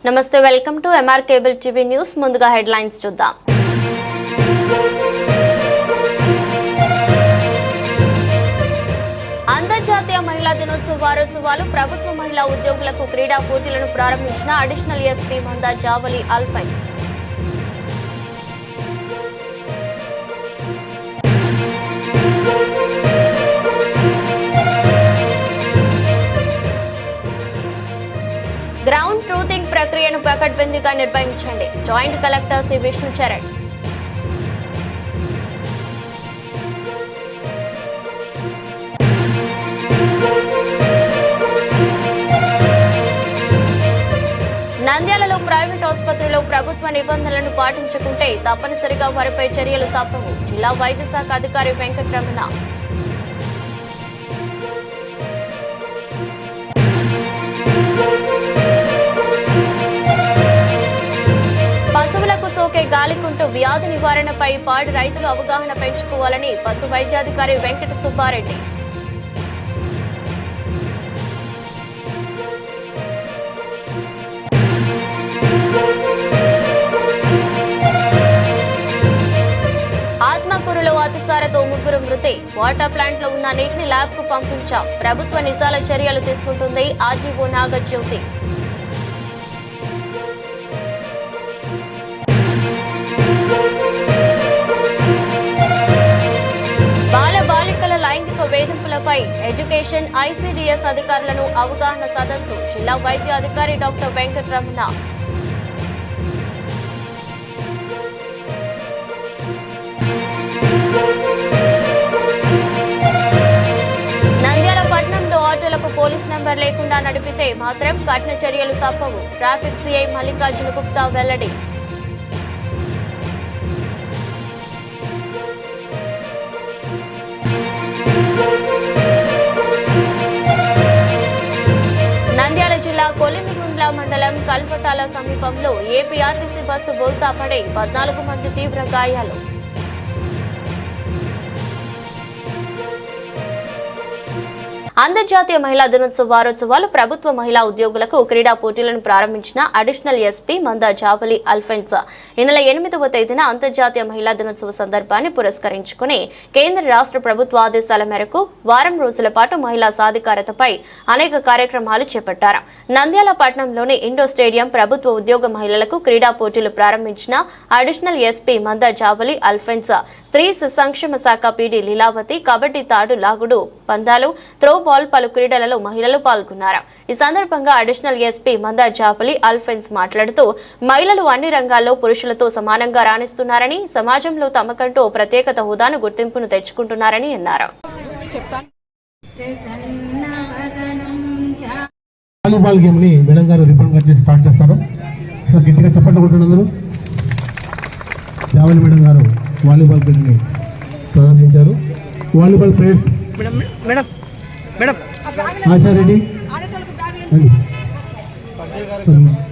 నమస్తే, welcome to MR cable TV news. ముందుగా headlines చూద్దాం. అంతర్జాతీయ మహిళా దినోత్సవ వారోత్సవాలు ప్రభుత్వ మహిళా ఉద్యోగులకు క్రీడా పోటీలను ప్రారంభించిన అడిషనల్ ఎస్పీ మందా జావలి అల్ఫైన్స్. గ్రౌండ్ ట్రూతింగ్ ప్రక్రియను పకడ్బందీగా నిర్వహించండి. Joint collector C Vishnu Charan. నంద్యాలలో ప్రైవేట్ ఆసుపత్రిలో ప్రభుత్వ నిబంధనలను పాటించకుంటే తప్పనిసరిగా వారిపై చర్యలు తప్పవు. జిల్లా వైద్య శాఖ అధికారి వెంకటరమణ. పశువులకు సోకే గాలికుంటూ వ్యాధి నివారణపై పాడి రైతులు అవగాహన పెంచుకోవాలని పశు వైద్యాధికారి వెంకట సుబ్బారెడ్డి. ఆత్మకూరులో అతిసారతో 3 మృతి. వాటర్ ప్లాంట్ లో ఉన్న నీటిని ల్యాబ్ కు పంపించాం. ప్రభుత్వ నిజాల చర్యలు తీసుకుంటుంది ఆర్డీఓ నాగజ్యోతి. బాలికల లైంగిక వేధింపులపై ఎడ్యుకేషన్ ఐసీడీఎస్ అధికారులను అవగాహన సదస్సు. జిల్లా వైద్య అధికారి డాక్టర్ వెంకటరమణ. నంద్యాల పట్టణంలో ఆటోలకు పోలీస్ నెంబర్ లేకుండా నడిపితే మాత్రం కఠిన చర్యలు తప్పవు. ట్రాఫిక్ సీఐ మల్లికార్జున గుప్తా వెల్లడి. నంద్యాల జిల్లా కొలిమిగుండ్ల మండలం కల్పటాల సమీపంలో ఏపీఆర్టీసీ బస్సు బోల్తా పడి 14 మంది తీవ్ర గాయాలు. అంతర్జాతీయ మహిళా దినోత్సవ వారోత్సవాలు ప్రభుత్వ మహిళా ఉద్యోగులకు క్రీడా పోటీలను ప్రారంభించిన అడిషనల్ ఎస్పీ మందా జావలి అల్ఫైన్స్ ఈ నెల 8వ తేదీన అంతర్జాతీయ మహిళా దినోత్సవ సందర్భాన్ని పురస్కరించుకుని కేంద్ర రాష్ట్ర ప్రభుత్వ ఆదేశాల మేరకు వారం రోజుల పాటు మహిళా సాధికారతపై అనేక కార్యక్రమాలు చేపట్టారు. నంద్యాల పట్టణంలోని ఇండో స్టేడియం ప్రభుత్వ ఉద్యోగ మహిళలకు క్రీడా పోటీలు ప్రారంభించిన అడిషనల్ ఎస్పీ మందా జావలి అల్ఫైన్స్ స్త్రీ సంక్షేమ శాఖ పీడీ లీలావతి కబడ్డీ, తాడు, లాగుడు పందాలు, త్రో బాల్ పలు క్రీడలలో మహిళలు పాల్గొన్నారు. ఈ సందర్భంగా అడిషనల్ ఎస్పీ మందా జావలి అల్ఫైన్స్ మాట్లాడుతూ మహిళలు అన్ని రంగాల్లో పురుషులతో సమానంగా రాణిస్తున్నారని, సమాజంలో తమకంటూ ప్రత్యేకత హోదాను గుర్తింపును తెచ్చుకుంటున్నారని అన్నారు. వాలీబాల్ గేమ్ ని మేడం గారు రిబ్బన్ కట్ చేసి స్టార్ట్ చేస్తారు. సార్ గట్టిగా చప్పట్లు కొట్టండి అందరూ. జావలి మేడం గారు వాలీబాల్ గేమ్ ని ప్రారంభించారు. వాలీబాల్ ప్లేయర్స్ ఆశారెడ్డి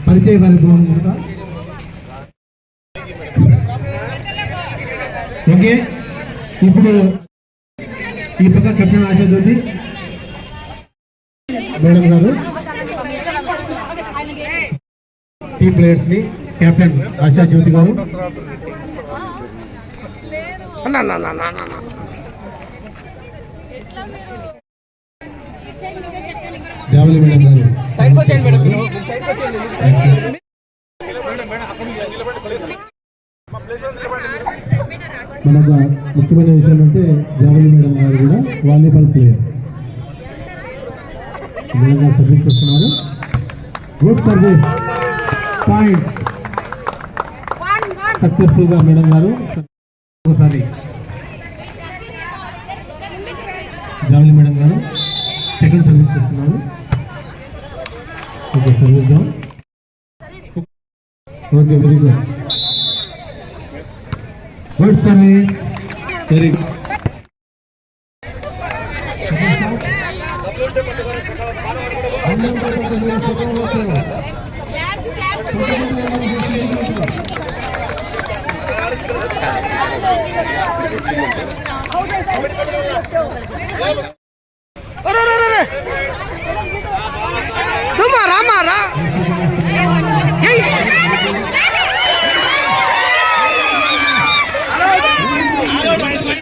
పరిచయ కార్యక్రమం. ఓకే, ఇప్పుడు ఈ పక్క కెప్టెన్ ఆశాజ్యోతి మేడం గారు టీమ్ ప్లేయర్స్ ని కెప్టెన్ ఆశాజ్యోతి గారు జావలి మేడం గారు మనకు ముఖ్యమైన విషయం అంటే జావలి మేడం గారు కూడా వాలీబాల్ ప్లేయర్ సర్వీస్ చేస్తున్నారు. గుడ్ సర్వీస్ పాయింట్ సక్సెస్ఫుల్ గా మేడం గారు. ఒకసారి జావలి మేడం గారు సెకండ్ సర్వీస్ చేస్తున్నారు. Okay, service down. Okay, very good. Good service, very good. Toma, Rama, Rama.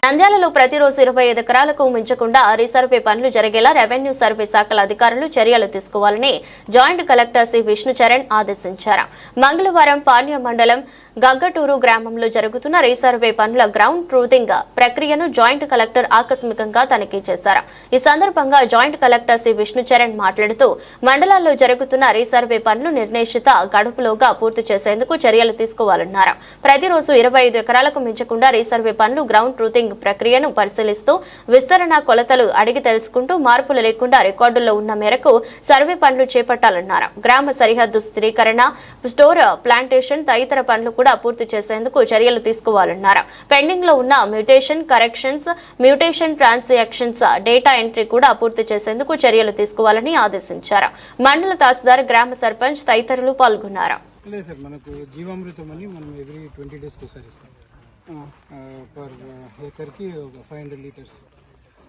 నంద్యాలలో ప్రతిరోజు 25 ఎకరాలకు మించకుండా రీసర్వే పనులు జరిగేలా రెవెన్యూ సర్వే శాఖల అధికారులు చర్యలు తీసుకోవాలని జాయింట్ కలెక్టర్ సి విష్ణుచరణ్ ఆదేశించారు. మంగళవారం పాణ్య మండలం గగ్గటూరు గ్రామంలో జరుగుతున్న రీసర్వే పనుల గ్రౌండ్ ట్రూతింగ్ ప్రక్రియను జాయింట్ కలెక్టర్ ఆకస్మికంగా తనిఖీ చేశారు. ఈ సందర్భంగా జాయింట్ కలెక్టర్ సి విష్ణుచరణ్ మాట్లాడుతూ మండలాల్లో జరుగుతున్న రీసర్వే పనులు నిర్దేశిత గడువులోగా పూర్తి చేసేందుకు చర్యలు తీసుకోవాలన్నారు. ప్రతిరోజు 25 ఎకరాలకు మించకుండా రీసర్వే పనులు గ్రౌండ్ ట్రూతింగ్ ప్రక్రియను పరిశీలిస్తూ విస్తరణ కొలతలు అడిగి తెలుసుకుంటూ మార్పులు లేకుండా రికార్డుల్లో ఉన్న మేరకు సర్వే పనులు చేపట్టాలన్నారు. గ్రామ సరిహద్దు స్థిరీకరణ, స్టోర్ ప్లాంటేషన్ తదితర పనులు కూడా పూర్తి చేసేందుకు చర్యలు తీసుకోవాలన్నారు. పెండింగ్ లో ఉన్న mutation corrections, mutation transactions, data entry కూడా పూర్తి చేసేందుకు చర్యలు తీసుకోవాలని ఆదేశించారు. మండల తహసీల్దార్, గ్రామ సర్పంచ్ తదితరులు పాల్గొన్నారు. లేదు సార్, మనకు జీవామృతం అని మనం ఎవ్రీ 20 డేస్కి ఒకసారి ఇస్తాం. పర్ ఏకర్కి 500 లీటర్స్.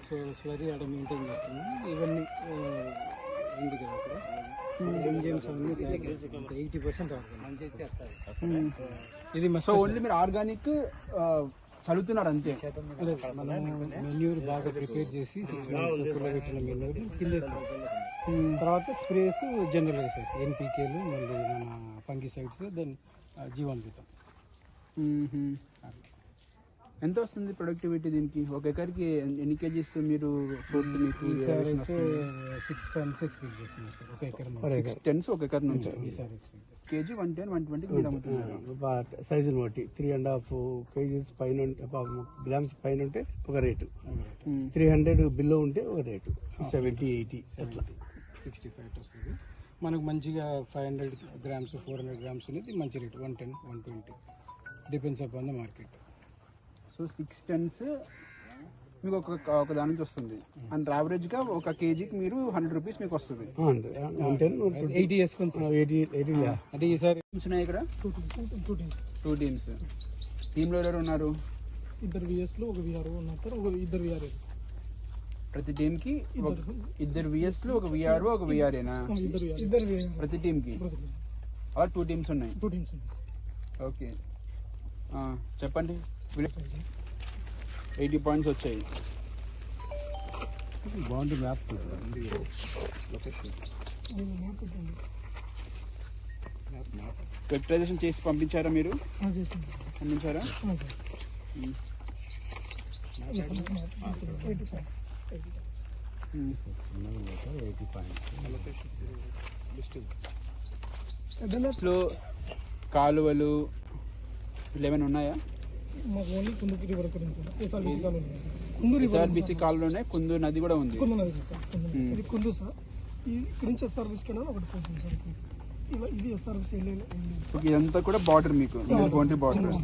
సో స్లరీ ఆడ మెయింటైన్ చేస్తాము. ఇవన్నీ ఉంది కదా అక్కడ ఎంజైమ్స్ అన్నీ 80% ఆర్గానిక్. ఇది సో ఓన్లీ మీరు ఆర్గానిక్ చదువుతున్నారు అంతే. మెన్యూర్ బాగా ప్రిపేర్ చేసి 6 months పెట్టిన మెన్యూర్ కింద తర్వాత స్ప్రేస్ జనరల్గా సార్ ఎన్పీకేలు, మళ్ళీ మన ఫంగిసైడ్స్, దెన్ జీవామృతం. ఎంత వస్తుంది ప్రొడక్టివిటీ దీనికి? ఒక ఎకర్కి ఎన్ని కేజీస్ మీరు ఫుడ్ మీకు 6 tons ఎక్స్పెక్ట్ చేస్తున్నాం సార్ ఒక ఎకర్. 6 tons ఒక ఎకర్ నుంచి కేజీ 110, 120 మీరు అమ్ముతున్నారు. సైజుని బట్టి 3.5 kgs పైన గ్రామ్స్ పైన ఉంటే ఒక రేటు, 300 బిలో ఉంటే ఒక రేటు, 70, 80 అట్లా 65 వస్తుంది. మనకు మంచిగా 500 grams 400 grams అనేది మంచి rate, 110, 120 depends upon the market. So 6 tons మీకు ఒక దాని నుంచి వస్తుంది. అండ్ యావరేజ్గా ఒక కేజీకి మీరు 100 రూపీస్ మీకు వస్తుంది. 80 వేసుకొని 80 అంటే ఈసారి ఉన్నాయి ఇక్కడ 2 teams. టీంలో ఎవరు ఉన్నారు? 2 VS లో ఒక VRO ఉన్నారు సార్, 2 VRAs. ప్రతి టీంకి 2 VS లో ఒక VRO ఒక VRAనా? ప్రతి టీంకి అలా 2 teams ఉన్నాయి. 2 teams ఉన్నాయి. ఓకే, చెప్పండి. 80 పాయింట్స్ వచ్చాయి. బాగుంది మ్యాప్. వెబ్టైజేషన్ చేసి పంపించారా మీరు? పంపించారా? కాలువలు ఏమైనా ఉన్నాయా? మాకు ఓన్లీ కుందూరు రివర్ గురించి సార్. ఎస్ఆర్బీసీ కాలువలు ఉన్నాయి, కుందూరు నది కూడా ఉంది. కుందూరు నది సార్, ఇది కుందూరు సార్. ఇక్కడ నుంచి ఎస్ఆర్బీసీ కెనాల్ ఒకటి పోతుంది సార్. ఇలా ఇది ఎస్ఆర్బీసీ ఓకే, ఇదంతా కూడా బార్డర్ మీకు బౌండరీ బార్డర్.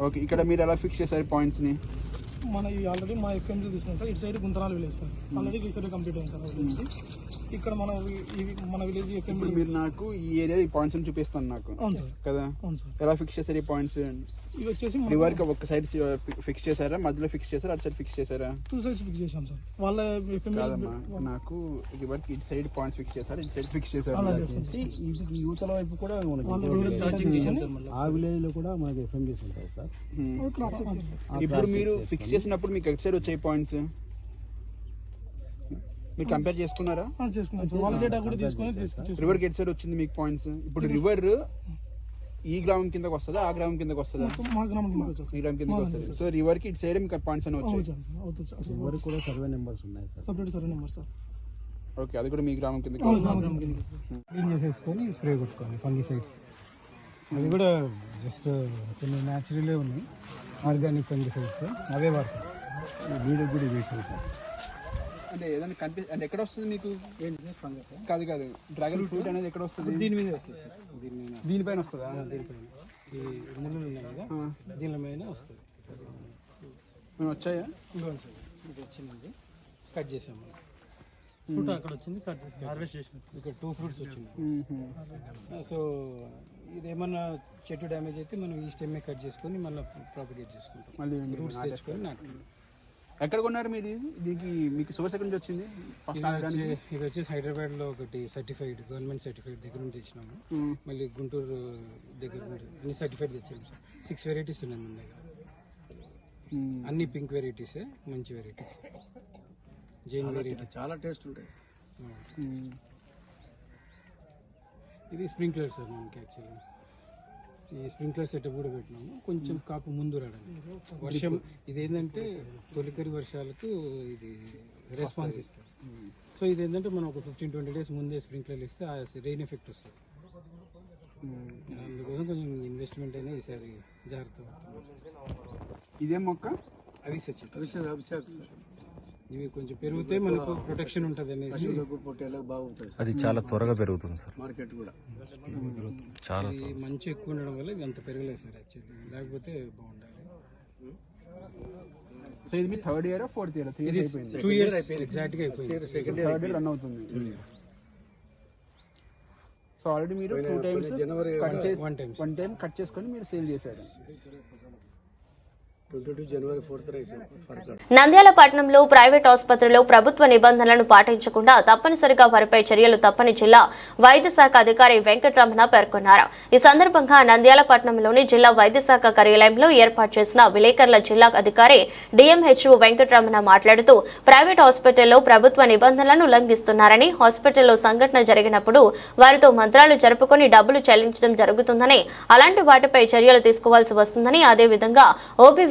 ఓకే, ఇక్కడ మీరు ఎలా ఫిక్స్ చేశారు పాయింట్స్ని? మన ఆల్రెడీ మా ఎఫ్ఎంలో తీసుకున్నాం సార్. ఇటు side Guntaralu village sir, already recent complete అయింది సార్ విలేజ్కి. ఇక్కడ మన విలేజ్ ఎఫ్ఎం. మీరు నాకు ఈ ఏరియా ఈ పాయింట్స్ చూపిస్తాను నాకు. అవును సార్. కదా, అవును సార్. ఎలా ఫిక్స్ చేశారు ఈ పాయింట్స్? ఇవి వచ్చేసి రివర్ కి ఒక సైడ్ ఫిక్స్ చేశారా, మధ్యలో ఫిక్స్ చేశారా, అటు సైడ్ ఫిక్స్ చేశారా? 2 sides ఫిక్స్ చేశాం సార్. వాళ్ళ ఎఫ్ఎం కాదమ్మా, నాకు రివర్ కి ఇటు సైడ్ పాయింట్స్ ఫిక్స్ చేశారు, ఇటు సైడ్ ఫిక్స్ చేశారు. ఇది యూతల వైపు కూడా ఆ విలేజ్ లో కూడా మనకి ఎఫ్ఎంబీస్ ఉంటాయి సార్. ఇప్పుడు మీరు ఫిక్స్ చేసినప్పుడు మీకు ఎటు సైడ్ వచ్చాయి పాయింట్స్? మీరు కంపేర్ చేసుకున్నారా? రివర్ గెట్ సైడ్ వచ్చింది మీకు పాయింట్స్. ఇప్పుడు రివర్ ఈ గ్రామం కిందకి వస్తుందా, ఆ గ్రామం కిందకి వస్తుందా? ఈ గ్రామం కిందకి వస్తుంది. సో రివర్ కి ఇటు సైడ్ మీకు పాయింట్స్ అని వచ్చాయి. రివర్ కూడా సర్వే నెంబర్స్ ఉన్నాయి sir. Separate survey number sir. Okay, అది కూడా మీ గ్రామం కిందకి క్లీన్ చేసేసుకొని స్ప్రే కొట్టుకోవాలి ఫంగిసైడ్స్. అది కూడా జస్ట్ కొన్ని న్యాచురలే ఉన్నాయి, ఆర్గానిక్ ఫంగిసైడ్స్, అవే వాడతాం. వీడియో కూడా వేసాం సార్. అంటే ఏదైనా అంటే ఎక్కడ వస్తుంది మీకు? కాదు కాదు, డ్రాగన్ ఫ్రూట్ అనేది ఎక్కడ వస్తుంది? దీని మీద వస్తుంది సార్. దీనిపైన వస్తుందా? దీనిపైన ఈ నెలలు ఉన్నాయి కదా, దీని మీద వస్తుంది. వచ్చాయా? ఇది వచ్చింది, కట్ చేసాము. ఫ్రూట్ అక్కడ వచ్చింది, కట్ చేసి హార్వెస్ట్ చేసాం. ఇక్కడ 2 fruits వచ్చింది. సో ఇది ఏమన్నా చెట్టు డ్యామేజ్ అయితే మనం ఈ స్టెమ్మే కట్ చేసుకొని మళ్ళీ ప్రాపగేట్ చేసుకుంటాం. మళ్ళీ రూట్స్ తెచ్చుకొని నాటుకుంటాం. ఎక్కడ కొన్నారు మీరు దీనికి? మీకు సోర్స్ ఎక్కడి నుంచి వచ్చింది? ఇది వచ్చేసి హైదరాబాద్ లో ఒకటి సర్టిఫైడ్, గవర్నమెంట్ సర్టిఫైడ్ దగ్గర నుంచి తెచ్చినాము. మళ్ళీ గుంటూరు దగ్గర నుంచి అన్ని సర్టిఫైడ్ తెచ్చాము సార్. 6 వెరైటీస్ ఉన్నాయి మన దగ్గర. అన్ని పింక్ వెరైటీస్, మంచి వెరైటీస్, జైన్ వెరైటీ, చాలా టేస్ట్ ఉంటాయి. ఇది స్ప్రింక్లర్ సార్ మనకి. యాక్చువల్లీ ఈ స్ప్రింక్లర్ సెటప్ కూడా పెట్టినాము, కొంచెం కాపు ముందు రావడానికి. వర్షం ఇదేంటంటే తొలికరి వర్షాలకు ఇది రెస్పాన్స్ ఇస్తుంది. సో ఇదేంటంటే మనం ఒక 15-20 డేస్ ముందే స్ప్రింక్లర్ ఇస్తే ఆ రెయిన్ ఎఫెక్ట్ వస్తుంది. అందుకోసం కొంచెం ఇన్వెస్ట్మెంట్ అయినా ఈసారి జాగ్రత్త. ఇదేం మొక్క? అవిశాఖ. ఇవి కొంచెం పెరిగితే మనకు ప్రొటెక్షన్ ఉంటుంది అనేసి. పొట్టేలకు బాగుంటుంది. అది చాలా త్వరగా పెరుగుతుంది సార్. మార్కెట్ కూడా చాలా మంచి ఎక్కువ ఉండడం వల్ల ఇవి అంత పెరగలేదు సార్. యాక్చువల్లీ లేకపోతే బాగుండాలి. సో ఇది మీ 3rd year 4th year? 3 years అయిపోయింది. 2 years ఎగ్జాక్ట్ గా అయిపోయింది. 3rd ఇయర్ రన్ అవుతుంది. సో ఆల్రెడీ మీరు 2 times వన్ టైం కట్ చేసుకొని మీరు సేల్ చేశారు. 22 January 4th. నంద్యాల పట్టణంలో ప్రైవేట్ ఆసుపత్రిలో ప్రభుత్వ నిబంధనలను పాటించకుండా తప్పనిసరిగా వారిపై చర్యలు తప్పని జిల్లా వైద్య శాఖ అధికారి వెంకటరమణ పేర్కొన్నారు. ఈ సందర్భంగా నంద్యాల పట్టణంలోని జిల్లా వైద్య శాఖ కార్యాలయంలో ఏర్పాటు చేసిన విలేకరుల జిల్లా అధికారి డిఎంహెచ్ఓ వెంకటరమణ మాట్లాడుతూ ప్రైవేట్ హాస్పిటల్లో ప్రభుత్వ నిబంధనలను ఉల్లంఘిస్తున్నారని, హాస్పిటల్లో సంఘటన జరిగినప్పుడు వారితో మంత్రాలు జరుపుకొని డబ్బులు చెల్లించడం జరుగుతుందని, అలాంటి వాటిపై చర్యలు తీసుకోవాల్సి వస్తుందని, అదేవిధంగా ఓపీ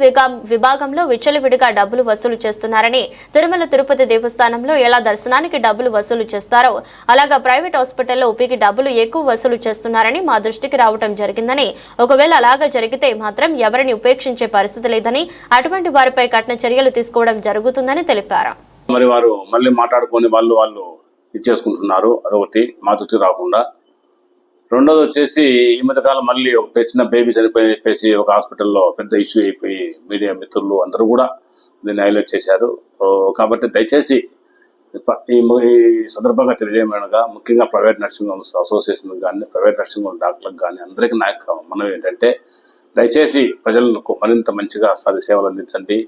విభాగంలో విచ్చలవిడిగా డబ్బులు వసూలు చేస్తున్నారని, తిరుమల తిరుపతి దేవస్థానంలో ఎలా దర్శనానికి డబ్బులు వసూలు చేస్తారో అలాగా ప్రైవేట్ హాస్పిటల్లో ఓపీకి డబ్బులు ఎక్కువ వసూలు చేస్తున్నారని మా దృష్టికి రావడం జరిగిందని, ఒకవేళ అలాగా జరిగితే మాత్రం ఎవరిని ఉపేక్షించే పరిస్థితి లేదని, అటువంటి వారిపై కఠిన చర్యలు తీసుకోవడం జరుగుతుందని తెలిపారు. మరి వారు మళ్ళీ మాట్లాడుకొని వాళ్ళు ఇచ్చేసుకుంటున్నారు. అదొకటి మా దృష్టికి రాకుండా. రెండోది వచ్చేసి ఈ మధ్యకాలం మళ్ళీ ఒక చిన్న బేబీ చనిపోయి చెప్పేసి ఒక హాస్పిటల్లో పెద్ద ఇష్యూ అయిపోయి మీడియా మిత్రులు అందరూ కూడా దీన్ని హైలైట్ చేశారు. కాబట్టి దయచేసి ఈ సందర్భంగా తెలియజేయమనగా ముఖ్యంగా ప్రైవేట్ నర్సింగ్ హోమ్స్ అసోసియేషన్ కానీ, ప్రైవేట్ నర్సింగ్ హోమ్ డాక్టర్లకు కానీ అందరికీ నాకు మనం ఏంటంటే దయచేసి ప్రజలకు మరింత మంచిగా సేవలు అందించండి.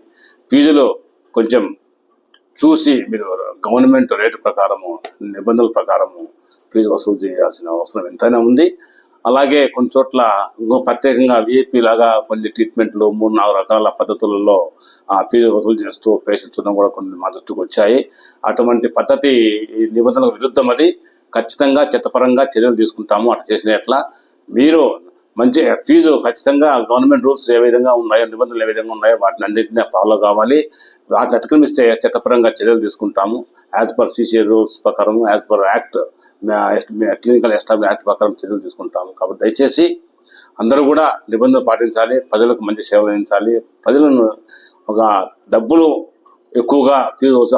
ఫీజులు కొంచెం చూసి మీరు గవర్నమెంట్ రేటు ప్రకారము, నిబంధనల ప్రకారము ఫీజు వసూలు చేయాల్సిన అవసరం ఎంతైనా ఉంది. అలాగే కొన్ని చోట్ల ప్రత్యేకంగా విఐపి లాగా కొన్ని ట్రీట్మెంట్లు 3-4 రకాల పద్ధతులలో ఫీజు వసూలు చేస్తూ పేషెంట్స్ కూడా కొన్ని మా దృష్టికి వచ్చాయి. అటువంటి పద్ధతి నిబంధనలకు విరుద్ధం. అది ఖచ్చితంగా చట్టపరంగా చర్యలు తీసుకుంటాము. అట్లా చేసిన ఎట్లా మీరు మంచి ఫీజు ఖచ్చితంగా గవర్నమెంట్ రూల్స్ ఏ విధంగా ఉన్నాయో, నిబంధనలు ఏ విధంగా ఉన్నాయో వాటిని అన్నింటినీ ఫాలో కావాలి. వాటిని అతిక్రమిస్తే చట్టపరంగా చర్యలు తీసుకుంటాము. యాజ్ పర్ సిసి రూల్స్ ప్రకారం, as per act, clinical establish act ప్రకారం చర్యలు తీసుకుంటాము. కాబట్టి దయచేసి అందరూ కూడా నిబంధనలు పాటించాలి, ప్రజలకు మంచి సేవలు అందించాలి. ప్రజలను ఒక డబ్బులు ఎక్కువగా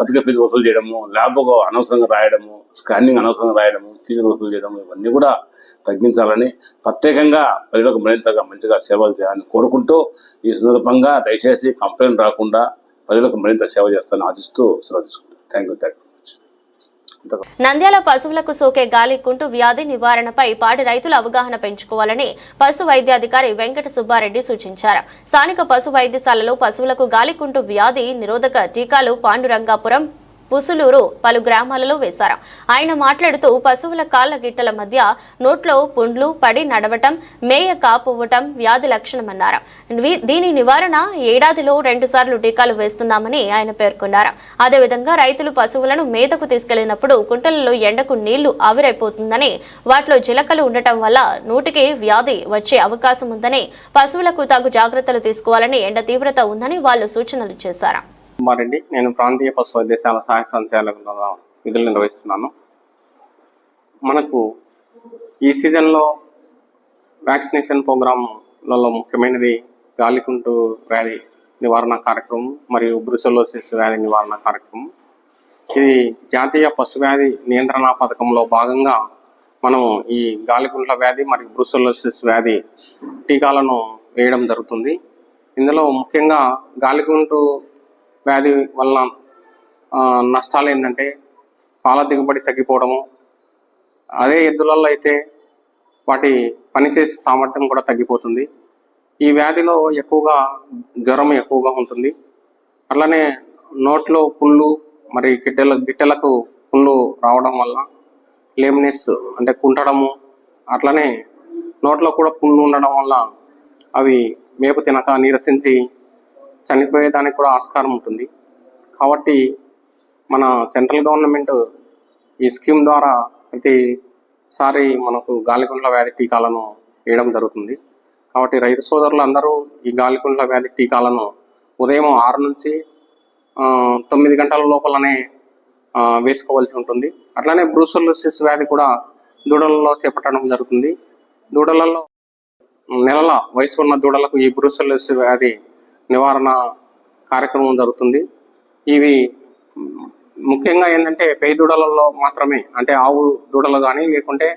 అధిక ఫీజు వసూలు చేయడము, ల్యాబ్ అనవసరంగా రాయడము, స్కానింగ్ అనవసరంగా రాయడము, ఫీజులు వసూలు చేయడము ఇవన్నీ కూడా తగ్గించాలని, ప్రత్యేకంగా ప్రజలకు మరింతగా మంచిగా సేవలు చేయాలని కోరుకుంటూ ఈ సందర్భంగా దయచేసి కంప్లైంట్ రాకుండా ప్రజలకు మరింత సేవ చేస్తానని ఆశిస్తూ సెలవు తీసుకుంటాను. Thank you. నంద్యాల పశువులకు సోకే గాలి కుంటు వ్యాధి నివారణపై పాడి రైతులు అవగాహన పెంచుకోవాలని పశు వైద్యాధికారి వెంకట సుబ్బారెడ్డి సూచించారు. స్థానిక పశు వైద్యశాలలో పశువులకు గాలికుంటు వ్యాధి నిరోధక టీకాలు పాండురంగాపురం, పుసులూరు పలు గ్రామాలలో వేశారు. ఆయన మాట్లాడుతూ పశువుల కాళ్ల గిట్టల మధ్య నోట్లో పుండ్లు పడి నడవటం, మేయ కాపువ్వటం వ్యాధి లక్షణమన్నారు. దీని నివారణ ఏడాదిలో 2 సార్లు టీకాలు వేస్తున్నామని ఆయన పేర్కొన్నారు. అదేవిధంగా రైతులు పశువులను మేతకు తీసుకెళ్లినప్పుడు కుంటలలో ఎండకు నీళ్లు ఆవిరైపోతుందని, వాటిలో జిలకలు ఉండటం వల్ల నోటికి వ్యాధి వచ్చే అవకాశం ఉందని, పశువులకు తగు జాగ్రత్తలు తీసుకోవాలని, ఎండ తీవ్రత ఉందని వాళ్ళు సూచనలు చేశారు. కుమారెడ్డి, నేను ప్రాంతీయ పశు వైద్యశాల సహాయ సంచాలకులుగా విధులు నిర్వహిస్తున్నాను. మనకు ఈ సీజన్లో వ్యాక్సినేషన్ ప్రోగ్రాంలలో ముఖ్యమైనది గాలికుంటు వ్యాధి నివారణ కార్యక్రమం మరియు బ్రూసెల్లోసిస్ వ్యాధి నివారణ కార్యక్రమం. ఇది జాతీయ పశు వ్యాధి నియంత్రణ పథకంలో భాగంగా మనం ఈ గాలికుంట్ల వ్యాధి మరియు బ్రూసెల్లోసిస్ వ్యాధి టీకాలను వేయడం జరుగుతుంది. ఇందులో ముఖ్యంగా గాలికుంటు వ్యాధి వలన నష్టాలు ఏంటంటే పాల దిగుబడి తగ్గిపోవడము, అదే ఎద్దులలో అయితే వాటి పనిచేసే సామర్థ్యం కూడా తగ్గిపోతుంది. ఈ వ్యాధిలో ఎక్కువగా జ్వరం ఎక్కువగా ఉంటుంది. అట్లనే నోట్లో పుళ్ళు మరి గిట్టెలకు పుళ్ళు రావడం వల్ల లేమ్నెస్ అంటే కుంటడము, అట్లనే నోట్లో కూడా పుళ్ళు ఉండడం వల్ల అవి మేపు తినక నీరసించి చనిపోయేదానికి కూడా ఆస్కారం ఉంటుంది. కాబట్టి మన సెంట్రల్ గవర్నమెంట్ ఈ స్కీమ్ ద్వారా ప్రతిసారి మనకు గాలికుంట్ల వ్యాధి టీకాలను వేయడం జరుగుతుంది. కాబట్టి రైతు సోదరులు అందరూ ఈ గాలికుంట్ల వ్యాధి టీకాలను ఉదయం 6 నుంచి 9 గంటల లోపలనే వేసుకోవాల్సి ఉంటుంది. అట్లానే బ్రూసెల్లోసిస్ వ్యాధి కూడా దూడలలో చేపట్టడం జరుగుతుంది. దూడలలో నెలల వయసు ఉన్న దూడలకు ఈ బ్రూసెల్లోసిస్ వ్యాధి నివారణ కార్యక్రమం జరుగుతుంది. ఇవి ముఖ్యంగా ఏంటంటే పెయి దూడలలో మాత్రమే, అంటే ఆవు దూడలు కానీ లేకుంటే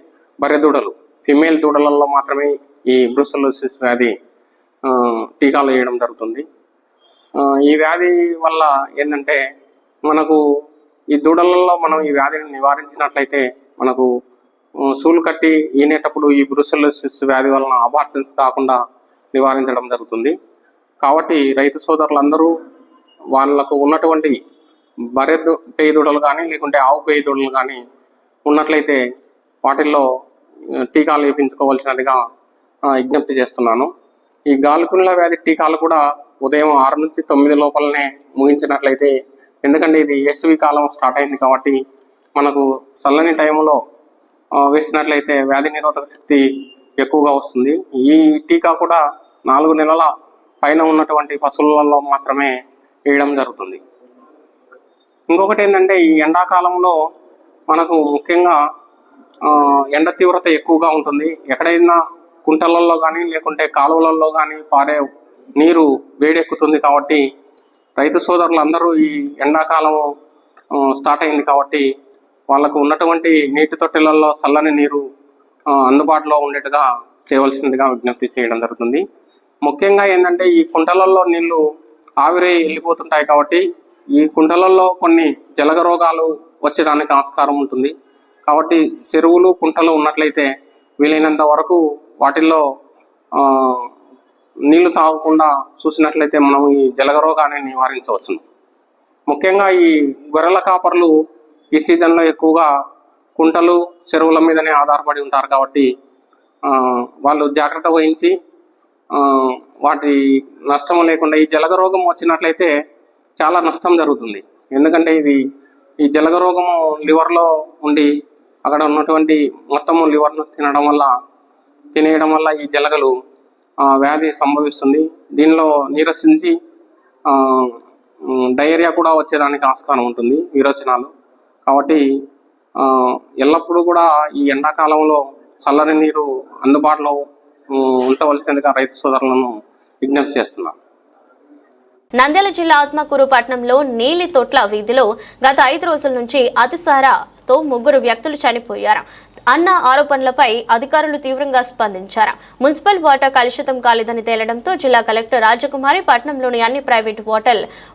బర్రె దూడలు ఫిమేల్ దూడలలో మాత్రమే ఈ బ్రూసెల్లోసిస్ వ్యాధి టీకాలు వేయడం జరుగుతుంది. ఈ వ్యాధి వల్ల ఏంటంటే మనకు ఈ దూడలలో మనం ఈ వ్యాధిని నివారించినట్లయితే మనకు సూలు కట్టి ఈనేటప్పుడు ఈ బ్రూసెల్లోసిస్ వ్యాధి వలన అబార్షన్స్ కాకుండా నివారించడం జరుగుతుంది. కాబట్టి రైతు సోదరులందరూ వాళ్ళకు ఉన్నటువంటి బర్రె పేయి దూడలు కానీ లేకుంటే ఆవు పేయి దూడలు కానీ ఉన్నట్లయితే వాటిల్లో టీకాలు వేయించుకోవాల్సినదిగా విజ్ఞప్తి చేస్తున్నాను. ఈ గాలికుంట్ల వ్యాధి టీకాలు కూడా ఉదయం 6 నుంచి 9 లోపలనే ముగించినట్లయితే, ఎందుకంటే ఇది వేసవి కాలం స్టార్ట్ అయింది కాబట్టి మనకు చల్లని టైంలో వేసినట్లయితే వ్యాధి నిరోధక శక్తి ఎక్కువగా వస్తుంది. ఈ టీకా కూడా 4 నెలల పైన ఉన్నటువంటి పశువులలో మాత్రమే వేయడం జరుగుతుంది. ఇంకొకటి ఏంటంటే ఈ ఎండాకాలంలో మనకు ముఖ్యంగా ఎండ తీవ్రత ఎక్కువగా ఉంటుంది. ఎక్కడైనా కుంటలలో కానీ లేకుంటే కాలువలలో కానీ పారే నీరు వేడెక్కుతుంది. కాబట్టి రైతు సోదరులందరూ ఈ ఎండాకాలం స్టార్ట్ అయింది కాబట్టి వాళ్ళకు ఉన్నటువంటి నీటి తొట్టెలలో చల్లని నీరు అందుబాటులో ఉండేట్టుగా చేయవలసిందిగా విజ్ఞప్తి చేయడం జరుగుతుంది. ముఖ్యంగా ఏంటంటే ఈ కుంటలలో నీళ్లు ఆవిరై వెళ్ళిపోతుంటాయి కాబట్టి ఈ కుంటలలో కొన్ని జలగ రోగాలు వచ్చేదానికి ఆస్కారం ఉంటుంది. కాబట్టి చెరువులు కుంటలు ఉన్నట్లయితే వీలైనంత వరకు వాటిల్లో నీళ్లు తాగకుండా చూసినట్లయితే మనం ఈ జలగ రోగాన్ని నివారించవచ్చును. ముఖ్యంగా ఈ గొర్రెల కాపర్లు ఈ సీజన్లో ఎక్కువగా కుంటలు చెరువుల మీదనే ఆధారపడి ఉంటారు. కాబట్టి వాళ్ళు జాగ్రత్త వహించి వాటి నష్టం లేకుండా, ఈ జలగ రోగం వచ్చినట్లయితే చాలా నష్టం జరుగుతుంది. ఎందుకంటే ఈ జలగ రోగము లివర్లో ఉండి అక్కడ ఉన్నటువంటి మొత్తము లివర్ను తినేయడం వల్ల ఈ జలగలు వ్యాధి సంభవిస్తుంది. దీనిలో నీరసించి డయేరియా కూడా వచ్చేదానికి ఆస్కారం ఉంటుంది, విరోచనాలు. కాబట్టి ఎల్లప్పుడూ కూడా ఈ ఎండాకాలంలో చల్లని నీరు అందుబాటులో ఉంచవలసిందిగా రైతు సోదరులను విజ్ఞప్తి చేస్తున్నాను. నంద్యాల జిల్లా ఆత్మకూరు పట్టణంలో నీలితొట్ల వీధిలో గత 5 రోజుల నుంచి అతిసారతో 3 వ్యక్తులు చనిపోయారు అన్న ఆరోపణలపై అధికారులు తీవ్రంగా స్పందించారు. మున్సిపల్ వాటర్ కలుషితం కాలేదని తేలడంతో జిల్లా కలెక్టర్ రాజకుమారి పట్టణంలోని అన్ని ప్రైవేట్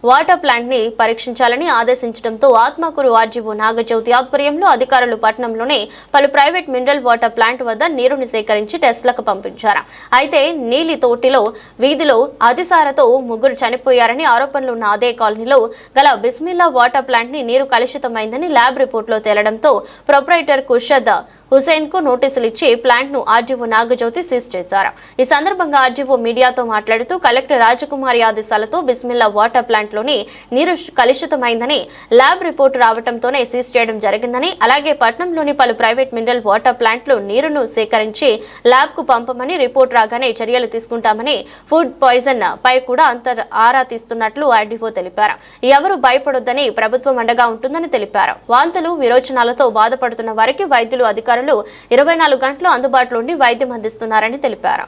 వాటర్ ప్లాంట్ ని పరీక్షించాలని ఆదేశించడంతో ఆత్మకూరు ఆర్జీఓ నాగజ్యోతి ఆధ్వర్యంలో అధికారులు పట్టణంలోని పలు ప్రైవేట్ మినరల్ వాటర్ ప్లాంట్ వద్ద నీరుని సేకరించి టెస్టులకు పంపించారు. అయితే నీలితోటిలో వీధిలో అతిసారతో 3 చనిపోయారని ఆరోపణలు ఉన్న అదే కాలనీలో గల బిస్మిల్లా వాటర్ ప్లాంట్ ని నీరు కలుషితమైందని ల్యాబ్ రిపోర్టులో తేలడంతో ప్రొపరైటర్ కుషద్ హుసేన్ కు నోటీసులు ఇచ్చి ప్లాంట్ ను ఆర్జీఓ నాగజ్యోతి సీజ్ చేశారు. ఈ సందర్భంగా ఆర్జీఓ మీడియాతో మాట్లాడుతూ కలెక్టర్ రాజకుమారి ఆదేశాలతో బిస్మిల్లా వాటర్ ప్లాంట్ లోని నీరు కలుషితమైందని ల్యాబ్ రిపోర్టు రావడంతోనే సీజ్ చేయడం జరిగిందని, అలాగే పట్టణంలోని పలు ప్రైవేట్ మినరల్ వాటర్ ప్లాంట్లు నీరును సేకరించి ల్యాబ్ కు పంపమని, రిపోర్ట్ రాగానే చర్యలు తీసుకుంటామని, ఫుడ్ పాయిజన్ పై కూడా ఆరా తీస్తున్నట్లు ఆర్డీఓ తెలిపారు. ఎవరు భయపడొద్దని ప్రభుత్వం అండగా ఉంటుందని తెలిపారు. వాంతులు విరోచనాలతో బాధపడుతున్న వారికి వైద్యులు అధికారులు 24 గంటలు అందుబాటులో ఉండి వైద్యం అందిస్తున్నారని తెలిపారు.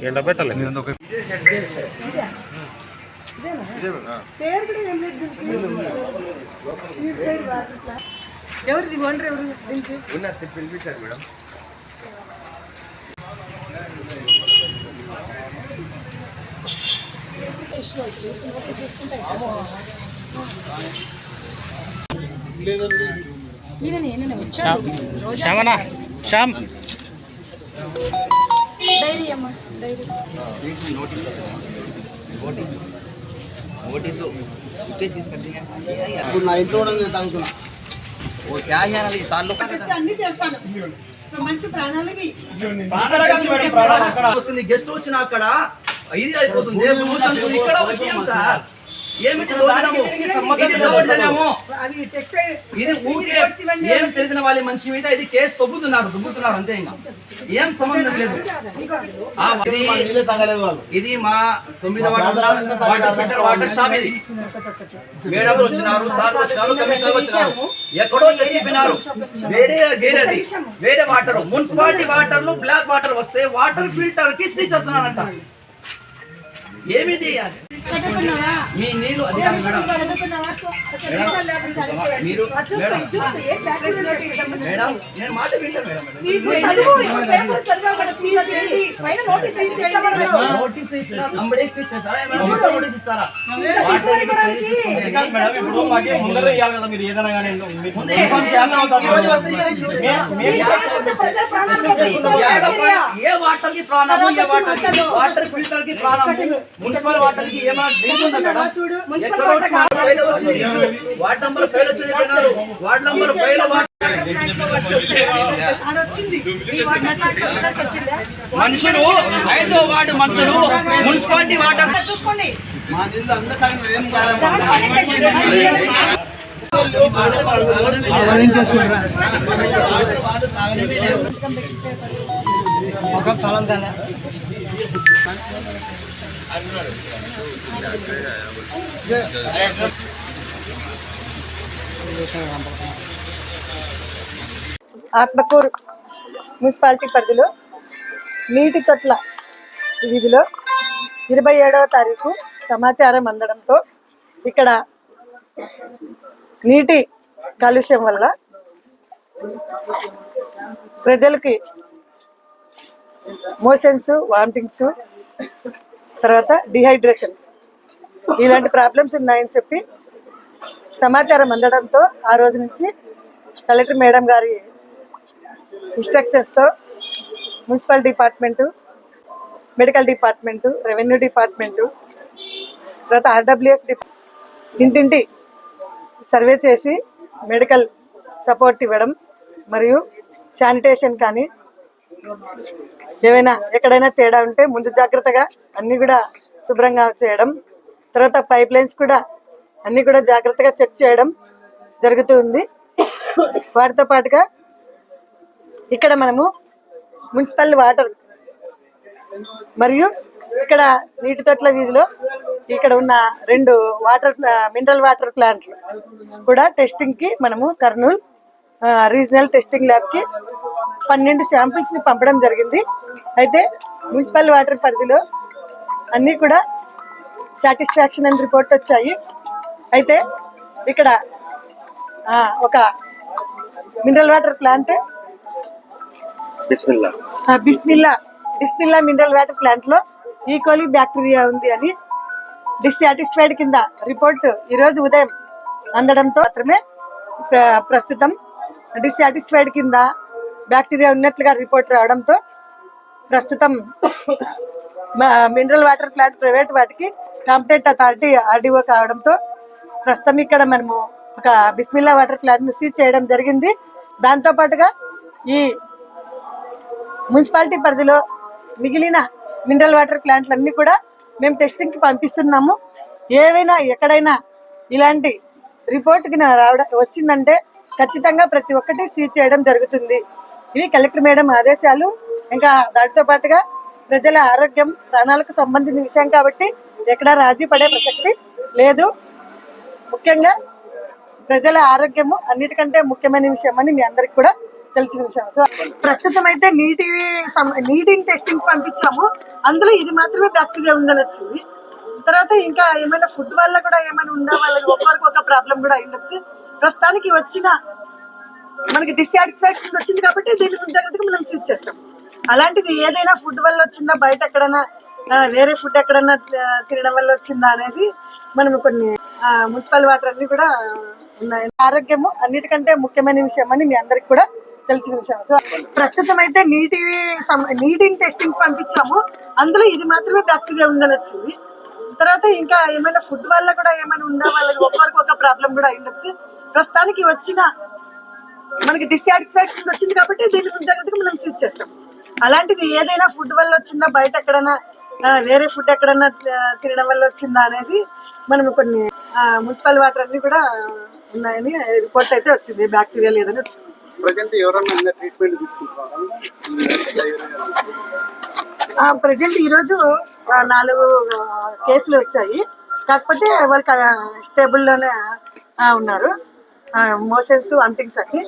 ఎండబెట్టాలి. పేరు కూడా ఏం లేదు. ఎవరిది ఓనర్ ఎవరు దీనికి? పిలిపించారు మేడం. డైరీ అమ్మా, డైరీ. ఇప్పుడు నా ఇంట్లో కూడా నేను తాగుతున్నా. అన్ని చేస్తాను. మనిషి ప్రాణాలకి వస్తుంది. గెస్ట్ వచ్చిన అక్కడ ఇది అయిపోతుంది. ఇక్కడ వచ్చాం సార్. ఏమిటి దౌర్జన్యము? ఇది దౌర్జన్యము. ఇది ఊరికే ఏం తెలిసిన వాళ్ళ మనిషి మీద ఇది కేసు దుబ్బుతున్నారు అంతే. ఇంకా ఏం సంబంధం లేదు. ఇది మా 9వ వాటర్ షాప్. ఇది మేడం వచ్చినారు, సార్ వచ్చినారు, కమిషనర్ వచ్చినారు. ఎక్కడో చచ్చిపోయినారు. వేరే వాటర్, మున్సిపాలిటీ వాటర్లు బ్లాక్ వాటర్ వస్తే వాటర్ ఫిల్టర్ కి సీజ్ వస్తున్నారంట. ఏమిది మీ నీళ్ళు? అది కాదు మేడం. మీరు మేడం నేను మాట వింటాను మేడం. నోటీస్ ఇచ్చినా నోటీస్ ఇస్తారా? ఏ వాటర్ కి ప్రాణము, ఏ వాటర్ ఫిల్టర్ కి ప్రాణము, మున్సిపల్ వాటర్ కి ఏమైనా వార్డ్ నంబర్ ఫైల్ వచ్చింది. వార్డ్ నంబర్ ఫైల్ మనుషులు 5వ వార్డు మనుషులు మున్సిపాలిటీ వాటర్ చూసుకోండి. మా నిల్లు అందరూ ఆత్మకూరు మున్సిపాలిటీ పరిధిలో నీటి తొట్ల వీధిలో 27వ తారీఖు సమాచారం అందడంతో ఇక్కడ నీటి కాలుష్యం వల్ల ప్రజలకి మోషన్స్, వామిటింగ్స్, తర్వాత డిహైడ్రేషన్ ఇలాంటి ప్రాబ్లమ్స్ ఉన్నాయని చెప్పి సమాచారం అందడంతో ఆ రోజు నుంచి కలెక్టర్ మేడం గారి ఇన్స్ట్రక్షన్స్తో municipal department, medical department, revenue department, తర్వాత ఆర్డబ్ల్యూఎస్ ఇంటింటి సర్వే చేసి మెడికల్ సపోర్ట్ ఇవ్వడం మరియు శానిటేషన్ కానీ ఏవైనా ఎక్కడైనా తేడా ఉంటే ముందు జాగ్రత్తగా అన్నీ కూడా శుభ్రంగా చేయడం, తర్వాత పైప్ లైన్స్ కూడా అన్నీ కూడా జాగ్రత్తగా చెక్ చేయడం జరుగుతుంది. వాటితో పాటుగా ఇక్కడ మనము మున్సిపల్ వాటర్ మరియు ఇక్కడ నీటి తొట్ల వీధిలో ఇక్కడ ఉన్న 2 మినరల్ వాటర్ ప్లాంట్లు కూడా టెస్టింగ్కి మనము కర్నూలు రీజనల్ టెస్టింగ్ ల్యాబ్కి 12 శాంపిల్స్ని పంపడం జరిగింది. అయితే మున్సిపల్ వాటర్ పరిధిలో అన్నీ కూడా సాటిస్ఫాక్షన్ అని రిపోర్ట్ వచ్చాయి. అయితే ఇక్కడ ఒక mineral water plant Bismillah mineral water plant లో ఈకోలీ బ్యాక్టీరియా ఉంది అని డిస్సాటిస్ఫైడ్ కింద రిపోర్ట్ ఈరోజు ఉదయం అందడంతో మాత్రమే ప్రస్తుతం డిస్సాటిస్ఫైడ్ కింద బ్యాక్టీరియా ఉన్నట్లుగా రిపోర్ట్ రావడంతో ప్రస్తుతం మినరల్ వాటర్ ప్లాంట్ ప్రైవేట్ వాటికి కాంపిటెంట్ అథారిటీ ఆర్డీఓ కావడంతో ప్రస్తుతం ఇక్కడ మనము ఒక బిస్మిల్లా వాటర్ ప్లాంట్ ను సీజ్ చేయడం జరిగింది. దాంతో పాటుగా ఈ మున్సిపాలిటీ పరిధిలో మిగిలిన మినరల్ వాటర్ ప్లాంట్లన్నీ కూడా మేము టెస్టింగ్ కి పంపిస్తున్నాము. ఏవైనా ఎక్కడైనా ఇలాంటి రిపోర్ట్ రావడం వచ్చిందంటే ఖచ్చితంగా ప్రతి ఒక్కటి సీజ్ చేయడం జరుగుతుంది. ఇవి కలెక్టర్ మేడం ఆదేశాలు. ఇంకా దాటితో పాటుగా ప్రజల ఆరోగ్యం ప్రాణాలకు సంబంధించిన విషయం కాబట్టి ఎక్కడా రాజీ పడే ప్రసక్తి లేదు. ముఖ్యంగా ప్రజల ఆరోగ్యము అన్నిటికంటే ముఖ్యమైన విషయం అని మీ అందరికి కూడా తెలిసిన విషయం. సో ప్రస్తుతం అయితే నీటిని టెస్టింగ్ పంపించాము. అందులో ఇది మాత్రమే బ్యాక్టీరియా ఉందని వచ్చింది. తర్వాత ఇంకా ఏమైనా ఫుడ్ వల్ల కూడా ఏమైనా ఉందా, వాళ్ళకి ఒక్కరికి ఒక ప్రాబ్లం కూడా అయ్యొచ్చు. ప్రస్తుతానికి వచ్చిన మనకి డిస్సాటిస్ఫాక్షన్ వచ్చింది కాబట్టి దీని ముందు జాగ్రత్తగా మనం స్విచ్ చేస్తాం. అలాంటిది ఏదైనా ఫుడ్ వల్ల వచ్చిందా, బయట ఎక్కడైనా వేరే ఫుడ్ ఎక్కడన్నా తినడం వల్ల వచ్చిందా అనేది మనం కొన్ని మున్సిపల్ వాటర్ అన్ని కూడా ఉన్నాయి. ఆరోగ్యము అన్నిటికంటే ముఖ్యమైన విషయం అని మీ అందరికి కూడా తెలిసిన విషయం. సో ప్రస్తుతం అయితే నీటిని టెస్టింగ్ పంపించాము. అందులో ఇది మాత్రమే బ్యాక్టీరియా ఉందని వచ్చింది. తర్వాత ఇంకా ఏమైనా ఫుడ్ వల్ల కూడా ఏమైనా ఉందా, వాళ్ళకి ఒక్కరికి ఒక ప్రాబ్లం కూడా అయ్యొచ్చు. ప్రస్తుతానికి వచ్చిన మనకి డిస్సాటిస్ఫాక్షన్ వచ్చింది కాబట్టి దీని ముందు జాగ్రత్తగా మనం స్విచ్ చేస్తాం. అలాంటిది ఏదైనా ఫుడ్ వల్ల వచ్చిందా, బయట ఎక్కడైనా వేరే ఫుడ్ ఎక్కడన్నా తినడం వల్ల వచ్చిందా అనేది మనం కొన్ని మున్సిపల్ వాటర్ అన్ని కూడా ఉన్నాయని రిపోర్ట్ అయితే వచ్చింది, బ్యాక్టీరియా లేదని వచ్చింది. ప్రజెంట్ ఈరోజు 4 కేసులు వచ్చాయి. కాకపోతే వాళ్ళకి స్టేబుల్లోనే ఉన్నారు. మోషన్స్, వామిటింగ్స్ అన్ని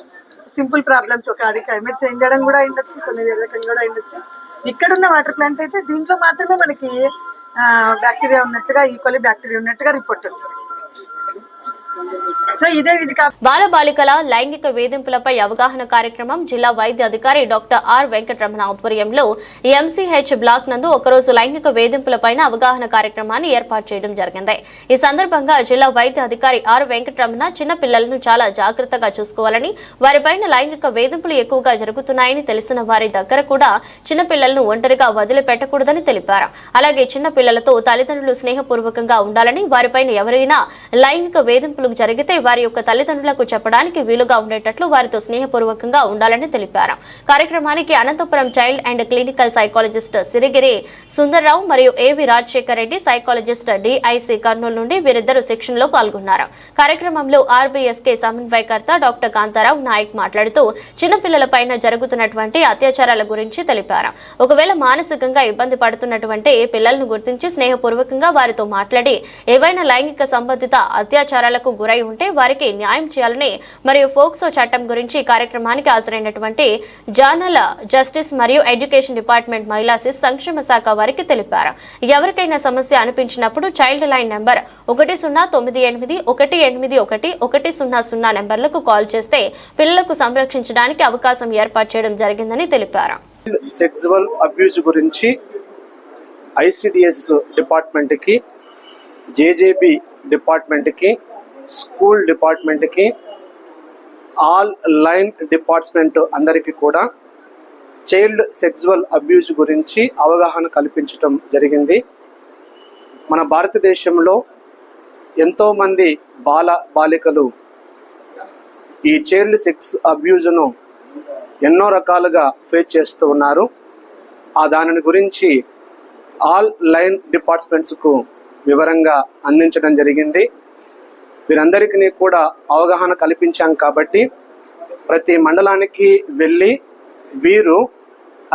సింపుల్ ప్రాబ్లమ్స్. అది క్లైమేట్ చేంజ్ చేయడం కూడా అయిండొచ్చు, కొన్ని రకంగా కూడా అయిండొచ్చు. ఇక్కడున్న వాటర్ ప్లాంట్ అయితే దీంట్లో మాత్రమే మనకి బ్యాక్టీరియా ఉన్నట్టుగా, ఈక్వల్లీ బ్యాక్టీరియా ఉన్నట్టుగా రిపోర్ట్ వచ్చింది. సో ఇదే ఇది బాలబాలికల లైంగిక వేధింపులపై అవగాహన కార్యక్రమం జిల్లా వైద్య అధికారి డాక్టర్ ఆర్ వెంకటరమణ ఆధ్వర్యంలో ఎంసీహెచ్ బ్లాక్ నందు ఒకరోజు లైంగిక వేధింపులపైన అవగాహన కార్యక్రమాన్ని ఏర్పాటు చేయడం జరిగింది. ఈ సందర్భంగా జిల్లా వైద్య అధికారి ఆర్ వెంకటరమణ చిన్న పిల్లలను చాలా జాగ్రత్తగా చూసుకోవాలని, వారిపైన లైంగిక వేధింపులు ఎక్కువగా జరుగుతున్నాయని తెలిసిన వారి దగ్గర కూడా చిన్న పిల్లలను ఒంటరిగా వదిలిపెట్టకూడదని తెలిపారు. అలాగే చిన్న పిల్లలతో తల్లిదండ్రులు స్నేహపూర్వకంగా ఉండాలని, వారిపైన ఎవరైనా లైంగిక వేధింపులు జరిగితే వారి యొక్క తల్లిదండ్రులకు చెప్పడానికి వీలుగా ఉండేటట్లు వారితో స్నేహపూర్వకంగా ఉండాలని తెలిపారు. కార్యక్రమానికి Anantapuram child and clinical psychologist Sirigiri Sundarrao మరియు A V Rajasekhar Reddy, psychologist DIC Kurnool నుండి వీరిద్దరు శిక్షణలో పాల్గొన్నారు. కార్యక్రమంలో ఆర్బీఎస్కే సమన్వయకర్త డాక్టర్ కాంతారావు నాయక్ మాట్లాడుతూ చిన్నపిల్లలపైన జరుగుతున్నటువంటి అత్యాచారాల గురించి తెలిపారు. ఒకవేళ మానసికంగా ఇబ్బంది పడుతున్నటువంటి పిల్లలను గుర్తించి స్నేహపూర్వకంగా వారితో మాట్లాడి ఏవైనా లైంగిక సంబంధిత అత్యాచారాలకు గురై ఉంటే వారికి న్యాయం చేయాలని, మరియు ఫోక్సో చట్టం గురించి కార్యక్రమానికి హాజరైనటువంటి జర్నల్ జస్టిస్ మరియు ఎడ్యుకేషన్ డిపార్ట్మెంట్ మహిళా శిశు సంక్షేమ శాఖ వారికి తెలిపారు. ఎవరికైనా సమస్య అనిపించినప్పుడు చైల్డ్ లైన్ నెంబర్ 10981811 నెంబర్లకు కాల్ చేస్తే పిల్లలకు సంరక్షించడానికి అవకాశం ఏర్పాటు చేయడం జరిగిందని తెలిపారు. సెక్సువల్ అబ్యూస్ గురించి ఐసిడిఎస్ డిపార్ట్మెంట్ కి, జేజేబీ డిపార్ట్మెంట్ కి, స్కూల్ డిపార్ట్మెంట్ కి, ఆల్ లైన్ డిపార్ట్మెంట్ అందరికీ కూడా చైల్డ్ సెక్సువల్ అబ్యూస్ గురించి అవగాహన కల్పించడం జరిగింది. మన భారతదేశంలో ఎంతోమంది బాలికలు ఈ చైల్డ్ సెక్స్ అబ్యూజ్ను ఎన్నో రకాలుగా ఫేస్ చేస్తూ ఉన్నారు. దానిని గురించి ఆల్ లైన్ డిపార్ట్మెంట్స్కు వివరంగా అందించడం జరిగింది. వీరందరికీ కూడా అవగాహన కల్పించాం కాబట్టి ప్రతి మండలానికి వెళ్ళి వీరు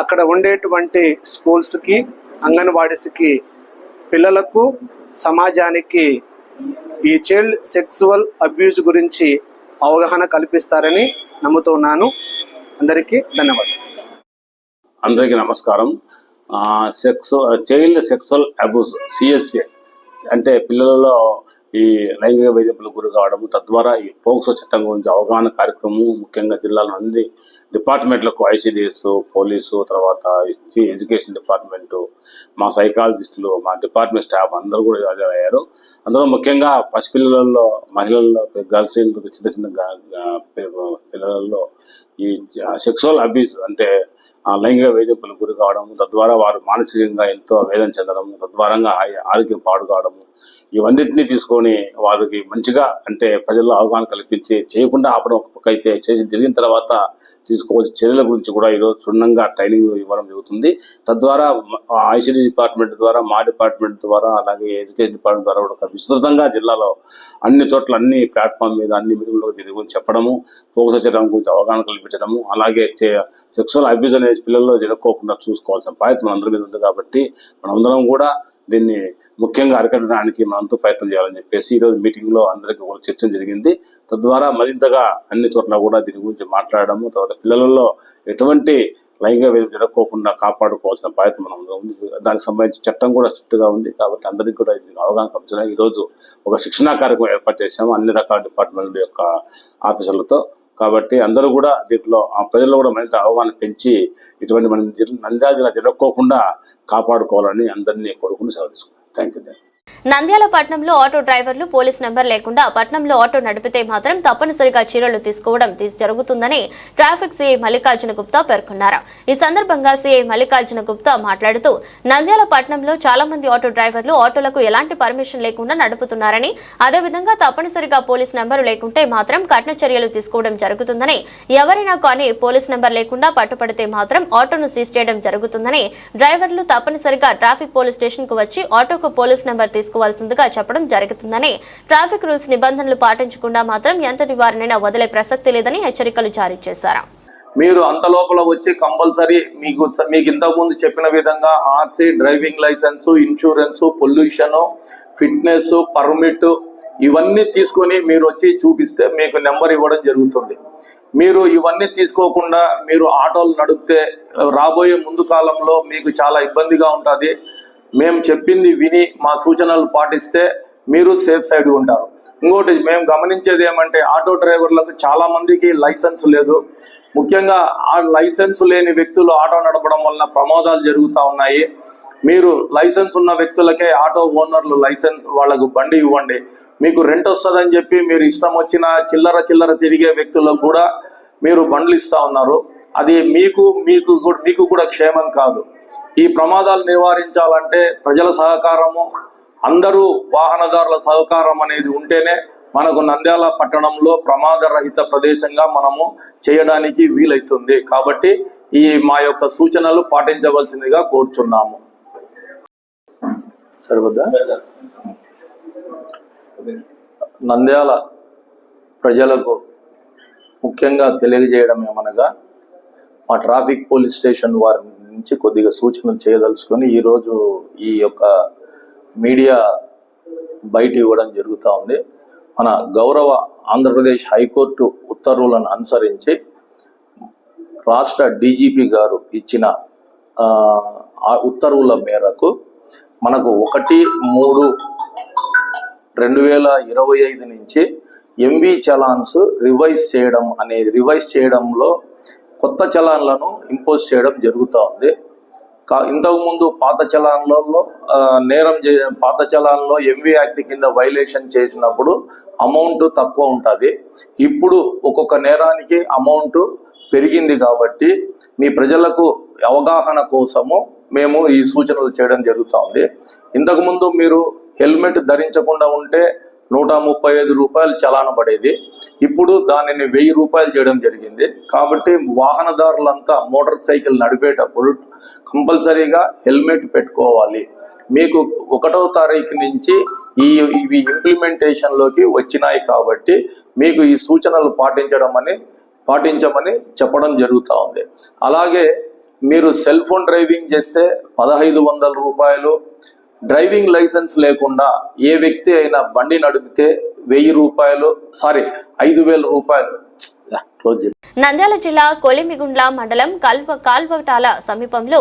అక్కడ ఉండేటువంటి స్కూల్స్కి, అంగన్వాడీస్కి, పిల్లలకు, సమాజానికి ఈ చైల్డ్ సెక్సువల్ అబ్యూస్ గురించి అవగాహన కల్పిస్తారని నమ్ముతున్నాను. అందరికీ ధన్యవాదాలు. అందరికీ నమస్కారం. చైల్డ్ సెక్సువల్ అబ్యూస్ సిఎస్ఏ అంటే పిల్లలలో ఈ లైంగిక వేధింపులకు గురి కావడము, తద్వారా ఈ పోక్సో చట్టం గురించి అవగాహన కార్యక్రమం ముఖ్యంగా జిల్లాలో అన్ని డిపార్ట్మెంట్లకు, ఐసిడిఎస్, పోలీసు, తర్వాత ఎడ్యుకేషన్ డిపార్ట్మెంటు, మా సైకాలజిస్టులు, మా డిపార్ట్మెంట్ స్టాఫ్ అందరూ కూడా హాజరయ్యారు. అందులో ముఖ్యంగా పసిపిల్లలలో, మహిళల్లో, గర్ల్స్, చిన్న చిన్న పిల్లలలో ఈ సెక్సువల్ అబ్యూస్ అంటే లైంగిక వేధింపులకు గురి కావడం, తద్వారా వారు మానసికంగా ఎంతో వేదన చెందడము, తద్వారంగా ఆరోగ్యం పాడు కావడము, ఇవన్నిటినీ తీసుకొని వారికి మంచిగా అంటే ప్రజల్లో అవగాహన కల్పించి చేయకుండా ఆపడం ఒక పక్క అయితే, చేసి జరిగిన తర్వాత తీసుకోవాల్సిన చర్యల గురించి కూడా ఈరోజు క్షుణ్ణంగా ట్రైనింగ్ ఇవ్వడం జరుగుతుంది. తద్వారా ఐసిడి డిపార్ట్మెంట్ ద్వారా, మా డిపార్ట్మెంట్ ద్వారా, అలాగే ఎడ్యుకేషన్ డిపార్ట్మెంట్ ద్వారా కూడా విస్తృతంగా జిల్లాలో అన్ని చోట్ల, అన్ని ప్లాట్ఫామ్ మీద, అన్ని మీటింగ్లో దీని గురించి చెప్పడము, పోక్సో చట్టం గురించి అవగాహన కల్పించడము, అలాగే సెక్సువల్ అబ్యూస్ అనే పిల్లల్లో జరుపుకోకుండా చూసుకోవాల్సిన బాధ్యత మన అందరి మీద ఉంది. కాబట్టి మనమందరం కూడా దీన్ని ముఖ్యంగా అరికట్టడానికి మనంతా ప్రయత్నం చేయాలని చెప్పేసి ఈరోజు మీటింగ్లో అందరికీ కూడా చర్చ జరిగింది. తద్వారా మరింతగా అన్ని చోట్ల కూడా దీని గురించి మాట్లాడడము, తర్వాత పిల్లలలో ఎటువంటి లైంగిక వేధింపు జరగకోకుండా కాపాడుకోవాల్సిన బాధ్యత మనం ఉంది. దానికి సంబంధించి చట్టం కూడా స్ట్రిక్ట్గా ఉంది. కాబట్టి అందరికీ కూడా దీనికి అవగాహన కల్పించడానికి ఈరోజు ఒక శిక్షణా కార్యక్రమం ఏర్పాటు చేశాము అన్ని రకాల డిపార్ట్మెంట్ల యొక్క ఆఫీసర్లతో. కాబట్టి అందరూ కూడా దీంట్లో ఆ ప్రజల్లో కూడా మరింత అవగాహన పెంచి ఇటువంటి మన నంద్యాల జిల్లా జరగకోకుండా కాపాడుకోవాలని అందరినీ కోరుకుని సెలవు తీసుకున్నాను. Thank you. నంద్యాల పట్టణంలో ఆటో డ్రైవర్లు పోలీస్ నెంబర్ లేకుండా పట్టణంలో ఆటో నడిపితే మాత్రం తప్పనిసరిగా చర్యలు తీసుకోవడం జరుగుతుందని ట్రాఫిక్ సీఐ మల్లికార్జున గుప్తా పేర్కొన్నారు. ఈ సందర్భంగా సీఐ మల్లికార్జున గుప్తా మాట్లాడుతూ నంద్యాల పట్టణంలో చాలా మంది ఆటో డ్రైవర్లు ఆటోలకు ఎలాంటి పర్మిషన్ లేకుండా నడుపుతున్నారని, అదేవిధంగా తప్పనిసరిగా పోలీస్ నెంబరు లేకుంటే మాత్రం కఠిన చర్యలు తీసుకోవడం జరుగుతుందని, ఎవరైనా కానీ పోలీస్ నెంబర్ లేకుండా పట్టుపడితే మాత్రం ఆటోను సీజ్ చేయడం జరుగుతుందని, డ్రైవర్లు తప్పనిసరిగా ట్రాఫిక్ పోలీస్ స్టేషన్ కు వచ్చి ఆటోకు పోలీస్ నెంబర్ తీసుకోవాల్సిందిగా చెప్పడం జరుగుతుందని, ట్రాఫిక్ రూల్స్ నిబంధనలు పాటించకుండా మాత్రం ఎంతటి వారినైనా వదిలే ప్రసక్తి లేదని హెచ్చరికలు జారీ చేశారు. మీరు అంత లోపల వచ్చి కంపల్సరీ మీకు ఇంతకు ముందు చెప్పిన విధంగా RC, driving licence, insurance, pollution, fitness, permit ఇవన్నీ తీసుకొని మీరు వచ్చి చూపిస్తే మీకు నెంబర్ ఇవ్వడం జరుగుతుంది. మీరు ఇవన్నీ తీసుకోకుండా మీరు ఆటోలు నడిపితే రాబోయే ముందు కాలంలో మీకు చాలా ఇబ్బందిగా ఉంటుంది. మేము చెప్పింది విని మా సూచనలు పాటిస్తే మీరు సేఫ్ సైడ్ ఉంటారు. ఇంకోటి మేము గమనించేది ఏమంటే ఆటో డ్రైవర్లకు చాలా మందికి లైసెన్స్ లేదు. ముఖ్యంగా ఆ లైసెన్స్ లేని వ్యక్తులు ఆటో నడపడం వలన ప్రమాదాలు జరుగుతూ ఉన్నాయి. మీరు లైసెన్స్ ఉన్న వ్యక్తులకే ఆటో ఓనర్లు లైసెన్స్ వాళ్ళకు బండి ఇవ్వండి. మీకు రెంట్ వస్తుందని చెప్పి మీరు ఇష్టం వచ్చిన చిల్లర తిరిగే వ్యక్తులకు కూడా మీరు బండ్లు ఇస్తా ఉన్నారు. అది మీకు కూడా క్షేమం కాదు. ఈ ప్రమాదాలు నివారించాలంటే ప్రజల సహకారము, అందరూ వాహనదారుల సహకారం అనేది ఉంటేనే మనకు నంద్యాల పట్టణంలో ప్రమాద రహిత ప్రదేశంగా మనము చేయడానికి వీలైతుంది. కాబట్టి ఈ మా యొక్క సూచనలు పాటించవలసిందిగా కోరుచున్నాము. సరిపోద్దా? నంద్యాల ప్రజలకు ముఖ్యంగా తెలియజేయడం ఏమనగా, మా ట్రాఫిక్ పోలీస్ స్టేషన్ వారి నుంచి కొద్దిగా సూచనలు చేయదలుచుకొని ఈరోజు ఈ యొక్క మీడియా బయట ఇవ్వడం జరుగుతూ ఉంది. మన గౌరవ ఆంధ్రప్రదేశ్ హైకోర్టు ఉత్తర్వులను అనుసరించి రాష్ట్ర డీజీపీ గారు ఇచ్చిన ఉత్తర్వుల మేరకు మనకు 1/3/2025 నుంచి ఎంవీ చలాన్స్ రివైజ్ చేయడంలో కొత్త చలాన్లను ఇంపోజ్ చేయడం జరుగుతూ ఉంది. ఇంతకుముందు పాత చలాన్లో ఎంవీ యాక్ట్ కింద వైలేషన్ చేసినప్పుడు అమౌంట్ తక్కువ ఉంటుంది. ఇప్పుడు ఒక్కొక్క నేరానికి అమౌంట్ పెరిగింది. కాబట్టి మీ ప్రజలకు అవగాహన కోసము మేము ఈ సూచనలు చేయడం జరుగుతూ ఉంది. ఇంతకుముందు మీరు హెల్మెట్ ధరించకుండా ఉంటే 135 రూపాయలు చలాన పడేది. ఇప్పుడు దానిని 1000 రూపాయలు చేయడం జరిగింది. కాబట్టి వాహనదారులంతా మోటార్ సైకిల్ నడిపేటప్పుడు కంపల్సరీగా హెల్మెట్ పెట్టుకోవాలి. మీకు 1వ తారీఖు నుంచి ఇవి ఇంప్లిమెంటేషన్లోకి వచ్చినాయి. కాబట్టి మీకు ఈ సూచనలు పాటించమని చెప్పడం జరుగుతూ ఉంది. అలాగే మీరు సెల్ ఫోన్ డ్రైవింగ్ చేస్తే 1500 రూపాయలు, డ్రైవింగ్ లైసెన్స్ లేకుండా ఏ వ్యక్తి అయినా బండి నడిపితే 1000 రూపాయలు, 5000 రూపాయలు. నంద్యాల జిల్లా కొలిమిగుండ్ల మండలం కాల్వటాల సమీపంలో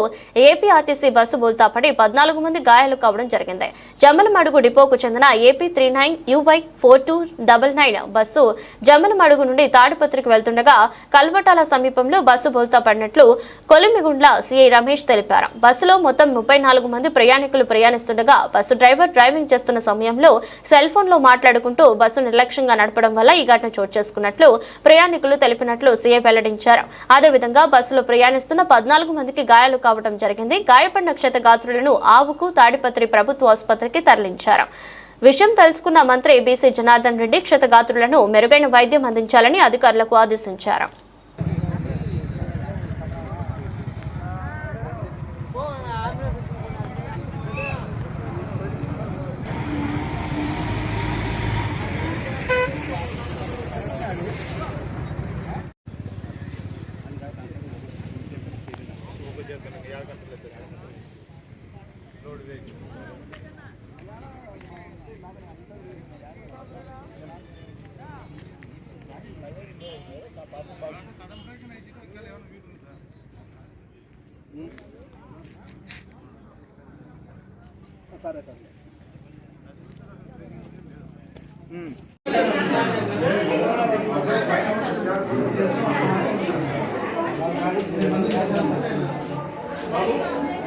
ఏపీఆర్టీసీ బస్సు బోల్తాపడి 14 మంది గాయాలు కావడం జరిగింది. జమ్మలమడుగు డిపోకు చెందిన ఏపీ 39UY4299 బస్సు జమ్మలమడుగు నుండి తాడిపత్రికి వెళ్తుండగా కల్వటాల సమీపంలో బస్సు బోల్తా పడినట్లు కొలిమిగుండ్ల సిఐ రమేష్ తెలిపారు. బస్సులో మొత్తం 34 మంది ప్రయాణికులు ప్రయాణిస్తుండగా బస్సు డ్రైవర్ డ్రైవింగ్ చేస్తున్న సమయంలో సెల్ ఫోన్ లో మాట్లాడుకుంటూ బస్సు నిర్లక్ష్యంగా నడపడం వల్ల ఈ ఘటన చోటు చేసుకున్నట్లు ప్రయాణికులు తెలిపినట్లు సీఐ వెల్లడించారు. అదేవిధంగా బస్సులో ప్రయాణిస్తున్న 14 మందికి గాయాలు కావడం జరిగింది. గాయపడిన క్షతగాత్రులను ఆవుకు తాడిపత్రి ప్రభుత్వ ఆసుపత్రికి తరలించారు. విషయం తెలుసుకున్న మంత్రి బీసీ జనార్దన్ రెడ్డి క్షతగాత్రులను మెరుగైన వైద్యం అందించాలని అధికారులకు ఆదేశించారు. సరే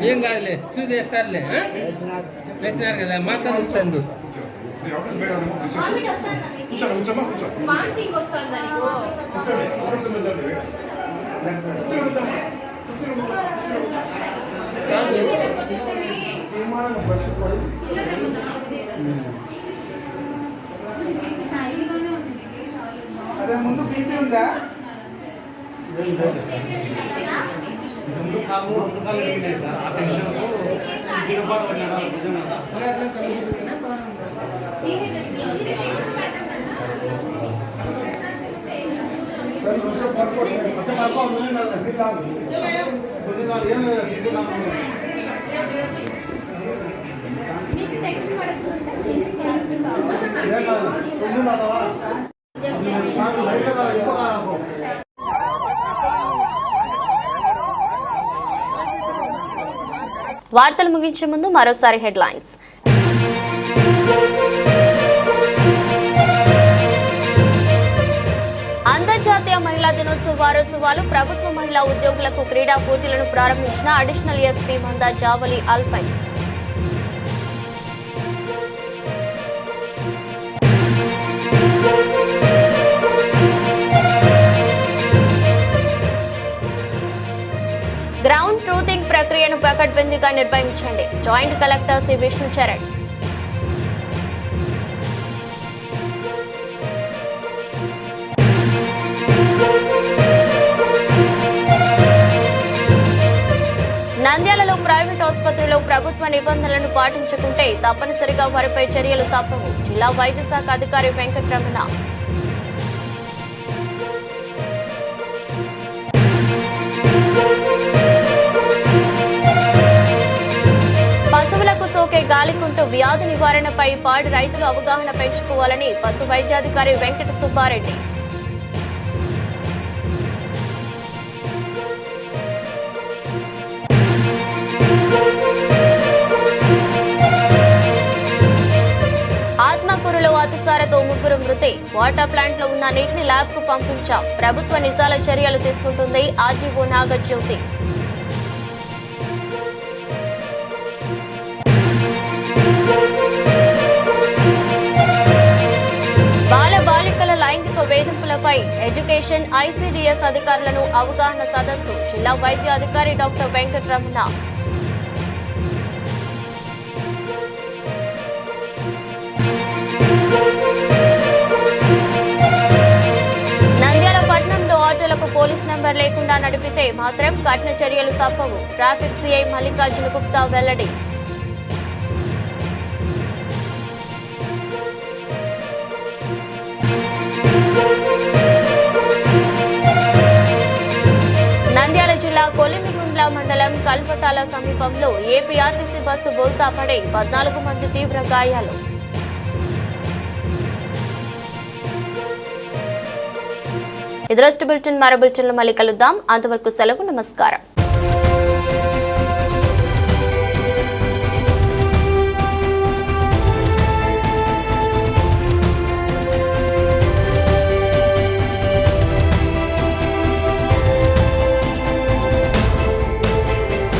ఏం కాదులే చూసేస్తారులే వేసినారు కదా మాత్రం ఇస్తాను అదే ముందు బీపీ ఉందా వార్తలు ముగించే ముందు మరోసారి హెడ్లైన్స్. అంతర్జాతీయ మహిళా దినోత్సవ వారోత్సవాలు ప్రభుత్వ మహిళా ఉద్యోగులకు క్రీడా పోటీలను ప్రారంభించిన అడిషనల్ ఎస్పీ మందా జావలి అల్ఫైన్స్. గ్రౌండ్ ట్రూతింగ్ ప్రక్రియను పకడ్బందీగా నిర్వహించండి. Joint collector C Vishnucharan. నంద్యాలలో ప్రైవేట్ ఆసుపత్రిలో ప్రభుత్వ నిబంధనలను పాటించకుంటే తప్పనిసరిగా వారిపై చర్యలు తప్పవు. జిల్లా వైద్య శాఖ అధికారి వెంకటరమణ. పశువులకు సోకే గాలికుంటు వ్యాధి నివారణపై పాడి రైతులు అవగాహన పెంచుకోవాలని పశు వైద్యాధికారి వెంకట సుబ్బారెడ్డి. ఆత్మకూరులో అతిసారతో 3 మృతి. వాటర్ ప్లాంట్ లో ఉన్న నీటిని ల్యాబ్ కు పంపించాం. ప్రభుత్వ నిజాల చర్యలు తీసుకుంటుంది ఆర్డీఓ నాగజ్యోతి. బాలికల లైంగిక వేధింపులపై ఎడ్యుకేషన్ ఐసీడీఎస్ అధికారులను అవగాహన సదస్సు. జిల్లా వైద్య అధికారి డాక్టర్ వెంకటరమణ. నంద్యాల పట్టణంలో ఆటోలకు పోలీస్ నెంబర్ లేకుండా నడిపితే మాత్రం కఠిన చర్యలు తప్పవు. ట్రాఫిక్ సిఐ మల్లికార్జున గుప్తా వెల్లడి. నంద్యాల జిల్లా కొలిమిగుండ్ల మండలం కల్పటాల సమీపంలో ఏపీఆర్టీసీ బస్సు బోల్తా పడి 14 మంది తీవ్ర గాయాలు. ఇది రోజు బులెటిన్. మరో బులెటిన్లో మళ్ళీ కలుద్దాం. అంతవరకు సెలవు. నమస్కారం.